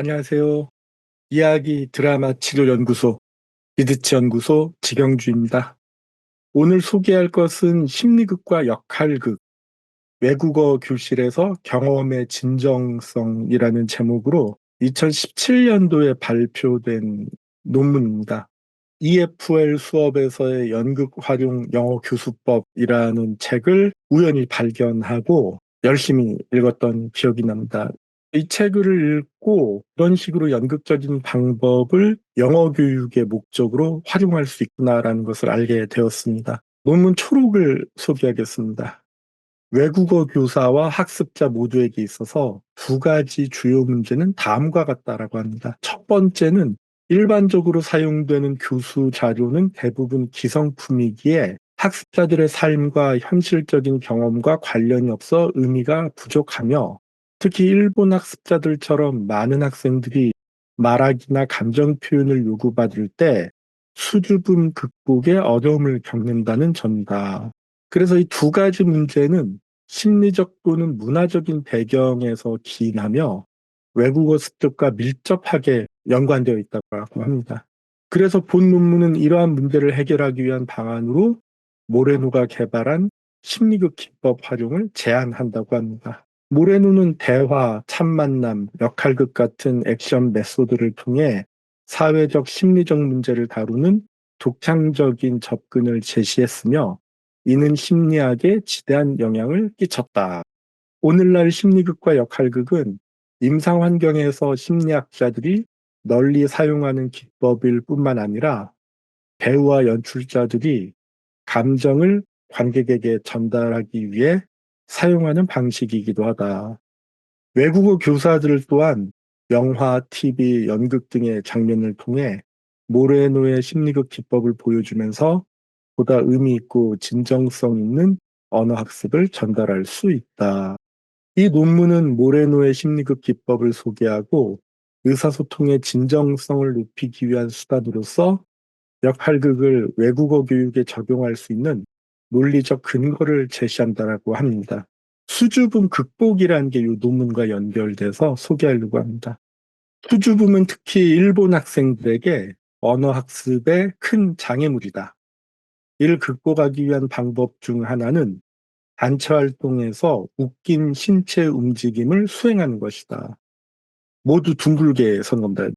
안녕하세요. 이야기 드라마 치료 연구소 이드치 연구소 지경주입니다. 오늘 소개할 것은 심리극과 역할극, 외국어 교실에서 경험의 진정성이라는 제목으로 2017년도에 발표된 논문입니다. EFL 수업에서의 연극 활용 영어 교수법이라는 책을 우연히 발견하고 열심히 읽었던 기억이 납니다. 이 책을 읽고 이런 식으로 연극적인 방법을 영어 교육의 목적으로 활용할 수 있구나라는 것을 알게 되었습니다. 논문 초록을 소개하겠습니다. 외국어 교사와 학습자 모두에게 있어서 두 가지 주요 문제는 다음과 같다라고 합니다. 첫 번째는 일반적으로 사용되는 교수 자료는 대부분 기성품이기에 학습자들의 삶과 현실적인 경험과 관련이 없어 의미가 부족하며, 특히 일본 학습자들처럼 많은 학생들이 말하기나 감정 표현을 요구받을 때 수줍음 극복에 어려움을 겪는다는 점이다. 그래서 이 두 가지 문제는 심리적 또는 문화적인 배경에서 기인하며 외국어 습득과 밀접하게 연관되어 있다고 합니다. 그래서 본 논문은 이러한 문제를 해결하기 위한 방안으로 모레노가 개발한 심리극 기법 활용을 제안한다고 합니다. 모레노는 대화, 참만남, 역할극 같은 액션 메소드를 통해 사회적 심리적 문제를 다루는 독창적인 접근을 제시했으며, 이는 심리학에 지대한 영향을 끼쳤다. 오늘날 심리극과 역할극은 임상 환경에서 심리학자들이 널리 사용하는 기법일 뿐만 아니라 배우와 연출자들이 감정을 관객에게 전달하기 위해 사용하는 방식이기도 하다. 외국어 교사들 또한 영화, TV, 연극 등의 장면을 통해 모레노의 심리극 기법을 보여주면서 보다 의미 있고 진정성 있는 언어 학습을 전달할 수 있다. 이 논문은 모레노의 심리극 기법을 소개하고 의사소통의 진정성을 높이기 위한 수단으로서 역할극을 외국어 교육에 적용할 수 있는 논리적 근거를 제시한다고 합니다. 수줍음 극복이라는 게 이 논문과 연결돼서 소개하려고 합니다. 수줍음은 특히 일본 학생들에게 언어 학습의 큰 장애물이다. 이를 극복하기 위한 방법 중 하나는 단체 활동에서 웃긴 신체 움직임을 수행하는 것이다. 모두 둥글게 선 겁니다.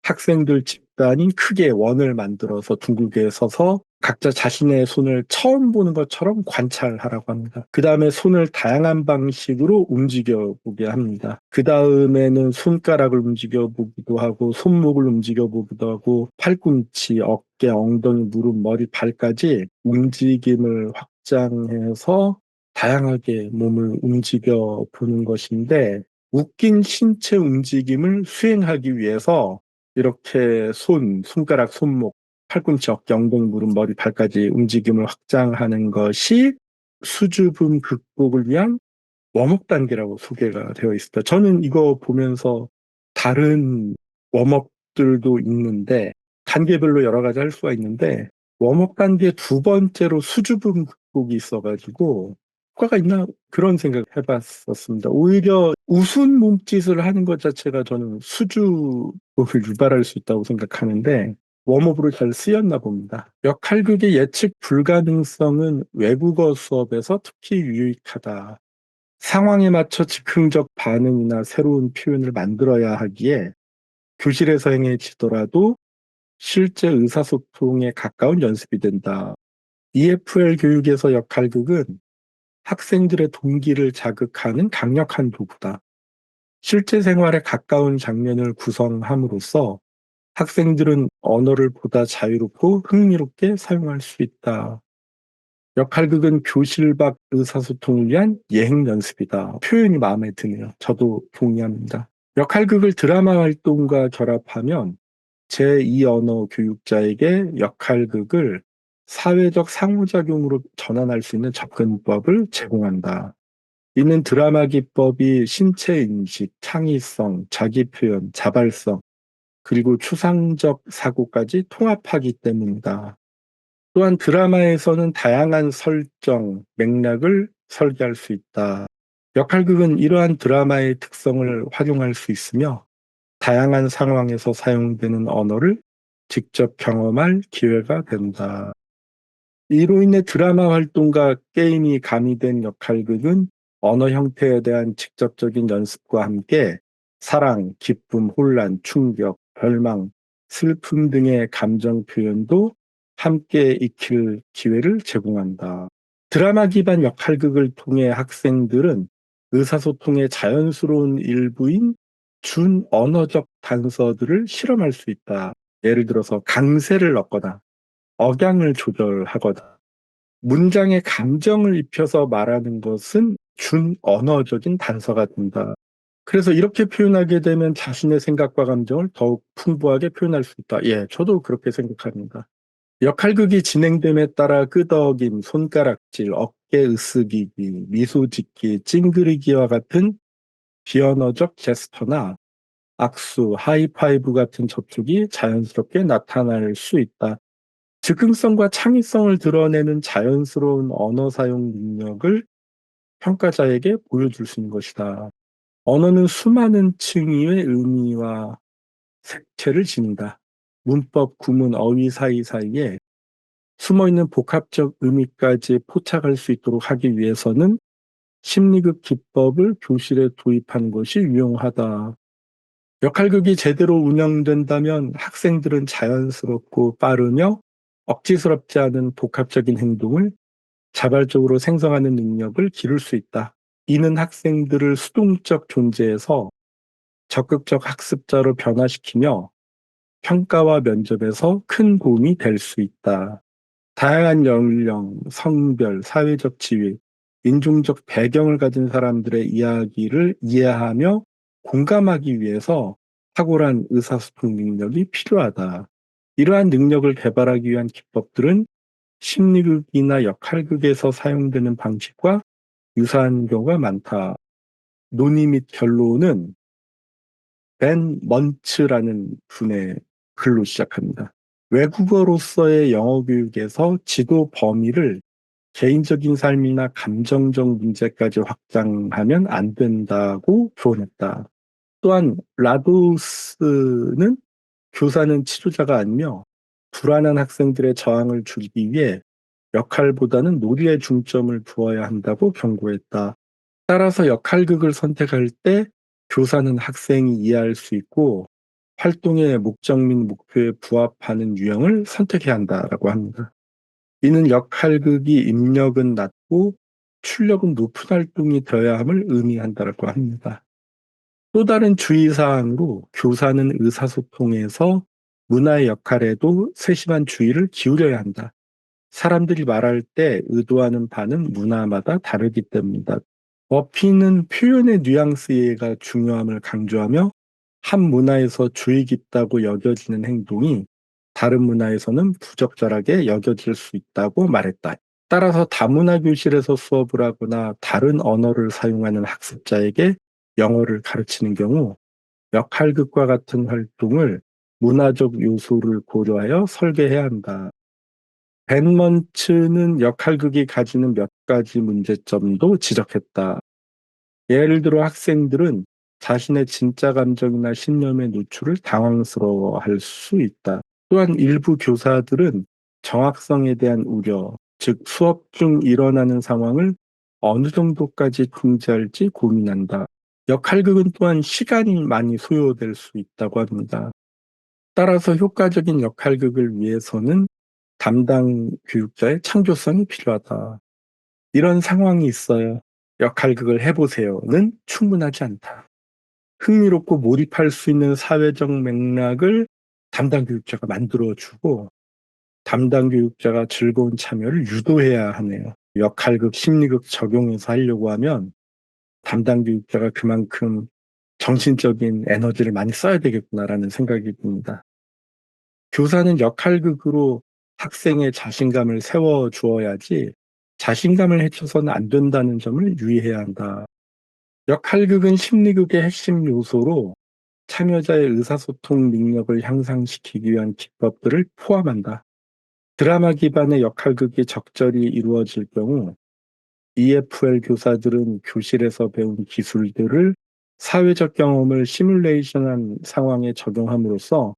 학생들 집단이 크게 원을 만들어서 둥글게 서서 각자 자신의 손을 처음 보는 것처럼 관찰하라고 합니다. 그 다음에 손을 다양한 방식으로 움직여 보게 합니다. 그 다음에는 손가락을 움직여 보기도 하고, 손목을 움직여 보기도 하고, 팔꿈치, 어깨, 엉덩이, 무릎, 머리, 발까지 움직임을 확장해서 다양하게 몸을 움직여 보는 것인데, 웃긴 신체 움직임을 수행하기 위해서 이렇게 손가락, 손목, 팔꿈치, 어깨, 엉덩이, 무릎, 머리, 발까지 움직임을 확장하는 것이 수줍음 극복을 위한 웜업 단계라고 소개가 되어 있습니다. 저는 이거 보면서 다른 웜업들도 있는데, 단계별로 여러 가지 할 수가 있는데, 웜업 단계 두 번째로 수줍음 극복이 있어가지고 효과가 있나 그런 생각을 해봤었습니다. 오히려 웃은 몸짓을 하는 것 자체가 저는 수줍음을 유발할 수 있다고 생각하는데 웜업으로 잘 쓰였나 봅니다. 역할극의 예측 불가능성은 외국어 수업에서 특히 유익하다. 상황에 맞춰 즉흥적 반응이나 새로운 표현을 만들어야 하기에 교실에서 행해지더라도 실제 의사소통에 가까운 연습이 된다. EFL 교육에서 역할극은 학생들의 동기를 자극하는 강력한 도구다. 실제 생활에 가까운 장면을 구성함으로써 학생들은 언어를 보다 자유롭고 흥미롭게 사용할 수 있다. 역할극은 교실 밖 의사소통을 위한 예행 연습이다. 표현이 마음에 드네요. 저도 동의합니다. 역할극을 드라마 활동과 결합하면 제2언어 교육자에게 역할극을 사회적 상호작용으로 전환할 수 있는 접근법을 제공한다. 이는 드라마 기법이 신체 인식, 창의성, 자기 표현, 자발성, 그리고 추상적 사고까지 통합하기 때문이다. 또한 드라마에서는 다양한 설정, 맥락을 설계할 수 있다. 역할극은 이러한 드라마의 특성을 활용할 수 있으며 다양한 상황에서 사용되는 언어를 직접 경험할 기회가 된다. 이로 인해 드라마 활동과 게임이 가미된 역할극은 언어 형태에 대한 직접적인 연습과 함께 사랑, 기쁨, 혼란, 충격, 절망, 슬픔 등의 감정 표현도 함께 익힐 기회를 제공한다. 드라마 기반 역할극을 통해 학생들은 의사소통의 자연스러운 일부인 준언어적 단서들을 실험할 수 있다. 예를 들어서 강세를 넣거나 억양을 조절하거나 문장에 감정을 입혀서 말하는 것은 준언어적인 단서가 된다. 그래서 이렇게 표현하게 되면 자신의 생각과 감정을 더욱 풍부하게 표현할 수 있다. 예, 저도 그렇게 생각합니다. 역할극이 진행됨에 따라 끄덕임, 손가락질, 어깨 으쓱이기, 미소 짓기, 찡그리기와 같은 비언어적 제스처나 악수, 하이파이브 같은 접촉이 자연스럽게 나타날 수 있다. 즉흥성과 창의성을 드러내는 자연스러운 언어 사용 능력을 평가자에게 보여줄 수 있는 것이다. 언어는 수많은 층위의 의미와 색채를 지닌다. 문법, 구문, 어휘 사이사이에 숨어있는 복합적 의미까지 포착할 수 있도록 하기 위해서는 심리극 기법을 교실에 도입하는 것이 유용하다. 역할극이 제대로 운영된다면 학생들은 자연스럽고 빠르며 억지스럽지 않은 복합적인 행동을 자발적으로 생성하는 능력을 기를 수 있다. 이는 학생들을 수동적 존재에서 적극적 학습자로 변화시키며 평가와 면접에서 큰 도움이 될 수 있다. 다양한 연령, 성별, 사회적 지위, 인종적 배경을 가진 사람들의 이야기를 이해하며 공감하기 위해서 탁월한 의사소통 능력이 필요하다. 이러한 능력을 개발하기 위한 기법들은 심리극이나 역할극에서 사용되는 방식과 유사한 경우가 많다. 논의 및 결론은 벤 먼츠라는 분의 글로 시작합니다. 외국어로서의 영어 교육에서 지도 범위를 개인적인 삶이나 감정적 문제까지 확장하면 안 된다고 조언했다. 또한 라도스는 교사는 치료자가 아니며 불안한 학생들의 저항을 줄이기 위해 역할보다는 놀이에 중점을 두어야 한다고 경고했다. 따라서 역할극을 선택할 때 교사는 학생이 이해할 수 있고 활동의 목적 및 목표에 부합하는 유형을 선택해야 한다라고 합니다. 이는 역할극이 입력은 낮고 출력은 높은 활동이 되어야 함을 의미한다고 합니다. 또 다른 주의사항으로 교사는 의사소통에서 문화의 역할에도 세심한 주의를 기울여야 한다. 사람들이 말할 때 의도하는 바는 문화마다 다르기 때문이다. 버피는 표현의 뉘앙스 이해가 중요함을 강조하며 한 문화에서 주의 깊다고 여겨지는 행동이 다른 문화에서는 부적절하게 여겨질 수 있다고 말했다. 따라서 다문화 교실에서 수업을 하거나 다른 언어를 사용하는 학습자에게 영어를 가르치는 경우 역할극과 같은 활동을 문화적 요소를 고려하여 설계해야 한다. 벤먼츠는 역할극이 가지는 몇 가지 문제점도 지적했다. 예를 들어 학생들은 자신의 진짜 감정이나 신념의 노출을 당황스러워할 수 있다. 또한 일부 교사들은 정확성에 대한 우려, 즉 수업 중 일어나는 상황을 어느 정도까지 통제할지 고민한다. 역할극은 또한 시간이 많이 소요될 수 있다고 합니다. 따라서 효과적인 역할극을 위해서는 담당 교육자의 창조성이 필요하다. 이런 상황이 있어요. 역할극을 해보세요는 충분하지 않다. 흥미롭고 몰입할 수 있는 사회적 맥락을 담당 교육자가 만들어주고 담당 교육자가 즐거운 참여를 유도해야 하네요. 역할극, 심리극 적용해서 하려고 하면 담당 교육자가 그만큼 정신적인 에너지를 많이 써야 되겠구나라는 생각이 듭니다. 교사는 역할극으로 학생의 자신감을 세워주어야지 자신감을 해쳐서는 안 된다는 점을 유의해야 한다. 역할극은 심리극의 핵심 요소로 참여자의 의사소통 능력을 향상시키기 위한 기법들을 포함한다. 드라마 기반의 역할극이 적절히 이루어질 경우 EFL 교사들은 교실에서 배운 기술들을 사회적 경험을 시뮬레이션한 상황에 적용함으로써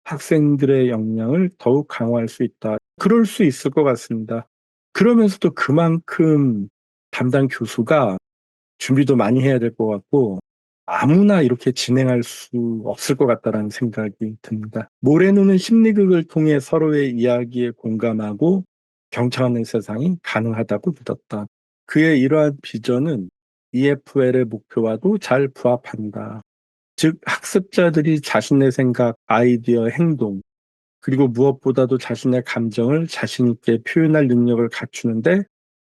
학생들의 역량을 더욱 강화할 수 있다. 그럴 수 있을 것 같습니다. 그러면서도 그만큼 담당 교수가 준비도 많이 해야 될 것 같고 아무나 이렇게 진행할 수 없을 것 같다라는 생각이 듭니다. 모레노는 심리극을 통해 서로의 이야기에 공감하고 경청하는 세상이 가능하다고 믿었다. 그의 이러한 비전은 EFL의 목표와도 잘 부합한다. 즉 학습자들이 자신의 생각, 아이디어, 행동 그리고 무엇보다도 자신의 감정을 자신 있게 표현할 능력을 갖추는데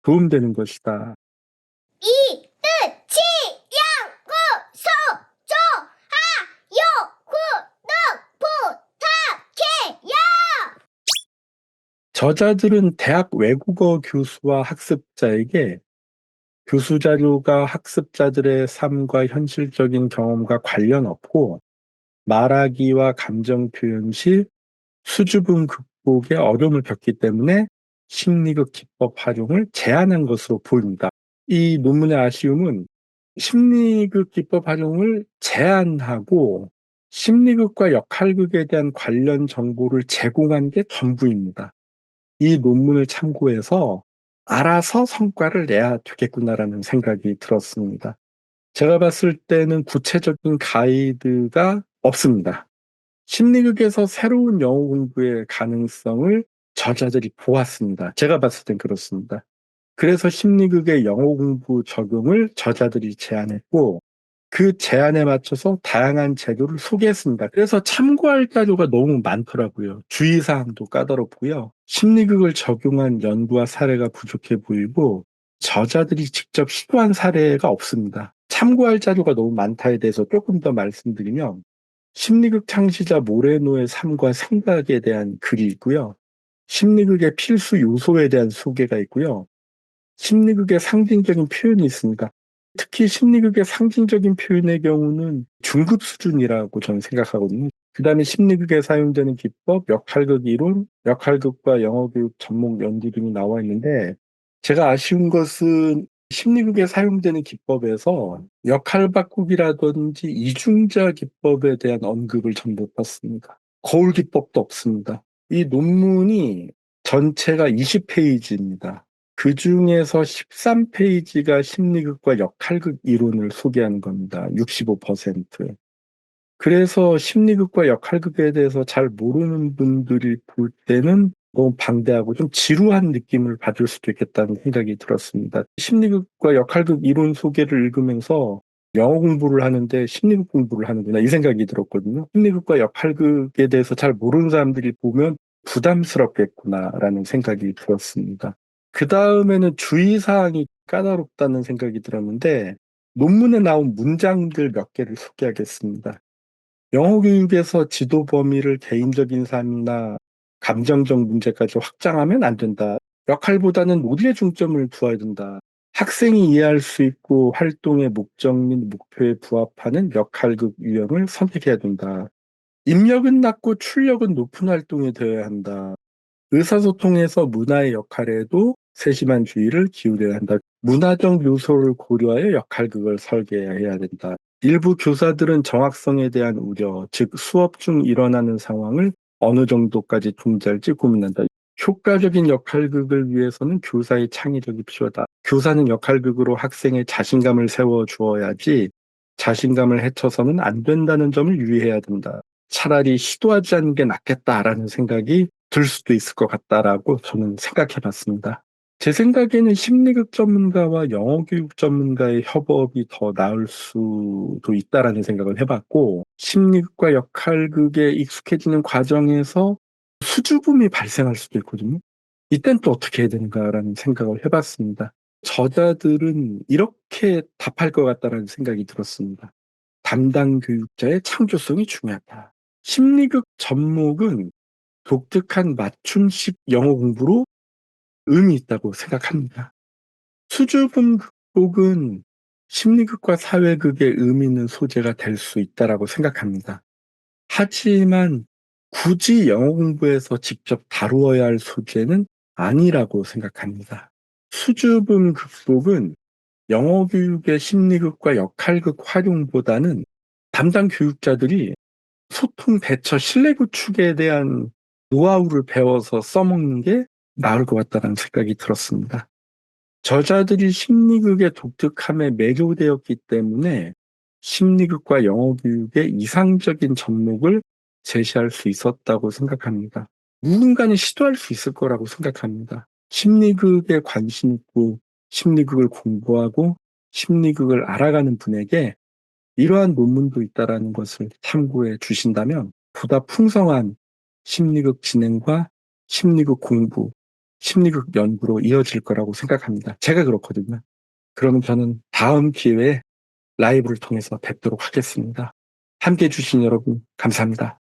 도움되는 것이다. 이뜨치 연구소 좋아요 구독 부탁해요. 저자들은 대학 외국어 교수와 학습자에게 교수 자료가 학습자들의 삶과 현실적인 경험과 관련 없고 말하기와 감정 표현 시 수줍음 극복에 어려움을 겪기 때문에 심리극 기법 활용을 제한한 것으로 보입니다. 이 논문의 아쉬움은 심리극 기법 활용을 제한하고 심리극과 역할극에 대한 관련 정보를 제공한 게 전부입니다. 이 논문을 참고해서 알아서 성과를 내야 되겠구나라는 생각이 들었습니다. 제가 봤을 때는 구체적인 가이드가 없습니다. 심리극에서 새로운 영어 공부의 가능성을 저자들이 보았습니다. 제가 봤을 땐 그렇습니다. 그래서 심리극의 영어 공부 적용을 저자들이 제안했고 그 제안에 맞춰서 다양한 제도를 소개했습니다. 그래서 참고할 자료가 너무 많더라고요. 주의사항도 까다롭고요. 심리극을 적용한 연구와 사례가 부족해 보이고 저자들이 직접 시도한 사례가 없습니다. 참고할 자료가 너무 많다에 대해서 조금 더 말씀드리면 심리극 창시자 모레노의 삶과 생각에 대한 글이 있고요. 심리극의 필수 요소에 대한 소개가 있고요. 심리극의 상징적인 표현이 있습니다. 특히 심리극의 상징적인 표현의 경우는 중급 수준이라고 저는 생각하거든요. 그 다음에 심리극에 사용되는 기법, 역할극 이론, 역할극과 영어교육 접목 연구 등이 나와 있는데 제가 아쉬운 것은 심리극에 사용되는 기법에서 역할 바꾸기라든지 이중자 기법에 대한 언급을 전 못 봤습니다. 거울 기법도 없습니다. 이 논문이 전체가 20페이지입니다. 그 중에서 13페이지가 심리극과 역할극 이론을 소개하는 겁니다. 65%. 그래서 심리극과 역할극에 대해서 잘 모르는 분들이 볼 때는 너무 방대하고 좀 지루한 느낌을 받을 수도 있겠다는 생각이 들었습니다. 심리극과 역할극 이론 소개를 읽으면서 영어 공부를 하는데 심리극 공부를 하는구나 이 생각이 들었거든요. 심리극과 역할극에 대해서 잘 모르는 사람들이 보면 부담스럽겠구나라는 생각이 들었습니다. 그 다음에는 주의사항이 까다롭다는 생각이 들었는데 논문에 나온 문장들 몇 개를 소개하겠습니다. 영어 교육에서 지도 범위를 개인적인 삶이나 감정적 문제까지 확장하면 안 된다. 역할보다는 논리에 중점을 두어야 된다. 학생이 이해할 수 있고 활동의 목적 및 목표에 부합하는 역할극 유형을 선택해야 된다. 입력은 낮고 출력은 높은 활동이 되어야 한다. 의사소통에서 문화의 역할에도 세심한 주의를 기울여야 한다. 문화적 요소를 고려하여 역할극을 설계해야 된다. 일부 교사들은 정확성에 대한 우려, 즉 수업 중 일어나는 상황을 어느 정도까지 통제할지 고민한다. 효과적인 역할극을 위해서는 교사의 창의력이 필요하다. 교사는 역할극으로 학생의 자신감을 세워 주어야지 자신감을 해쳐서는 안 된다는 점을 유의해야 된다. 차라리 시도하지 않는 게 낫겠다라는 생각이 들 수도 있을 것 같다라고 저는 생각해 봤습니다. 제 생각에는 심리극 전문가와 영어 교육 전문가의 협업이 더 나을 수도 있다라는 생각을 해봤고, 심리극과 역할극에 익숙해지는 과정에서 수줍음이 발생할 수도 있거든요. 이땐 또 어떻게 해야 되는가라는 생각을 해봤습니다. 저자들은 이렇게 답할 것 같다라는 생각이 들었습니다. 담당 교육자의 창조성이 중요하다. 심리극 접목은 독특한 맞춤식 영어 공부로 의미 있다고 생각합니다. 수줍음 극복은 심리극과 사회극의 의미 있는 소재가 될 수 있다라고 생각합니다. 하지만 굳이 영어 공부에서 직접 다루어야 할 소재는 아니라고 생각합니다. 수줍음 극복은 영어 교육의 심리극과 역할극 활용보다는 담당 교육자들이 소통, 대처, 신뢰 구축에 대한 노하우를 배워서 써먹는 게 나을 것 같다는 생각이 들었습니다. 저자들이 심리극의 독특함에 매료되었기 때문에 심리극과 영어 교육의 이상적인 접목을 제시할 수 있었다고 생각합니다. 누군가는 시도할 수 있을 거라고 생각합니다. 심리극에 관심 있고 심리극을 공부하고 심리극을 알아가는 분에게 이러한 논문도 있다라는 것을 참고해 주신다면 보다 풍성한 심리극 진행과 심리극 공부, 심리극 연구로 이어질 거라고 생각합니다. 제가 그렇거든요. 그러면 저는 다음 기회에 라이브를 통해서 뵙도록 하겠습니다. 함께 해주신 여러분 감사합니다.